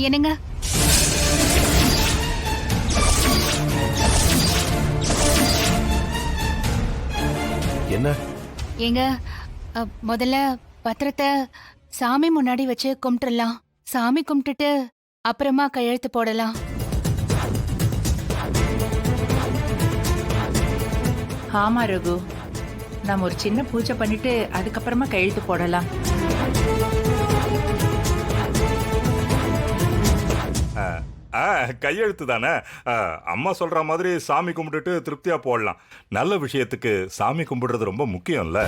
என்னங்க? என்ன? ஏங்க, முதல்ல பத்திரத்தை சாமி முன்னாடி வச்சு கும்பிட்டுறலாம். சாமி கும்பிட்டுட்டு அப்புறமா கையெழுத்து போடலாம். ஆமா ரகு, நம்ம ஒரு சின்ன பூஜை பண்ணிட்டு அதுக்கப்புறமா கையெழுத்து போடலாம். கையெழுத்து தானே. அம்மா சொல்ற மாதிரி சாமி கும்பிட்டுட்டு திருப்தியா போடலாம். நல்ல விஷயத்துக்கு சாமி கும்பிடுறது ரொம்ப முக்கியம்ல.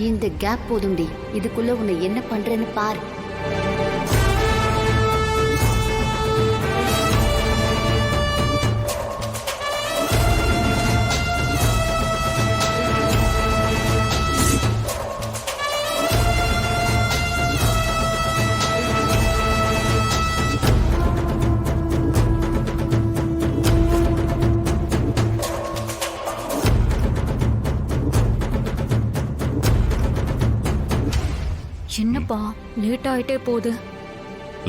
இந்த கேப் போதும்டி. இதுக்குள்ள உன்னை என்ன பண்றேன்னு பாரு. என்னப்பா லேட் ஆயிட்டே போகுது.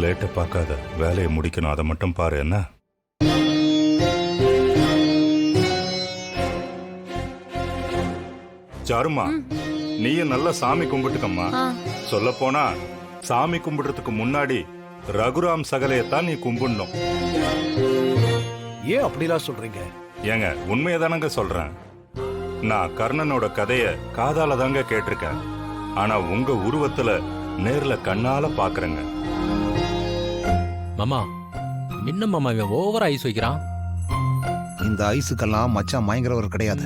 லேட்டை பார்க்காத, வேலையை முடிக்கணும். அதை மட்டும் பாரு. என்ன சாருமா, நீயும் நல்லா சாமி கும்பிட்டுக்கம்மா. சொல்ல போனா சாமி கும்பிடுறதுக்கு முன்னாடி ரகுராம் சகலையத்தான் நீ கும்பிடணும். ஏன் அப்படிலாம் சொல்றீங்க? ஏங்க, உண்மையதானங்க சொல்றேன். நான் கர்ணனோட கதைய காதால தாங்க கேட்டிருக்கேன். ஆனா உங்க உருவத்துல நேர்ல கண்ணால பாக்குறேங்க. மாமா, என்ன மாமா இவன் ஓவரா ஐஸ் வைக்கிறான்? இந்த ஐஸுக்கெல்லாம் மச்சான் மயங்கிறவர் கிடையாது.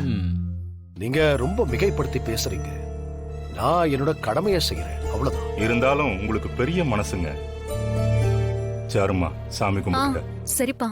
நீங்க ரொம்ப மிகைப்படுத்தி பேசுறீங்க. நான் என்னோட கடமையை செய்யறேன், அவ்வளவுதான். இருந்தாலும் உங்களுக்கு பெரிய மனசுங்க. சாருமா, சாமி கும்பிடுங்க. சரிப்பா.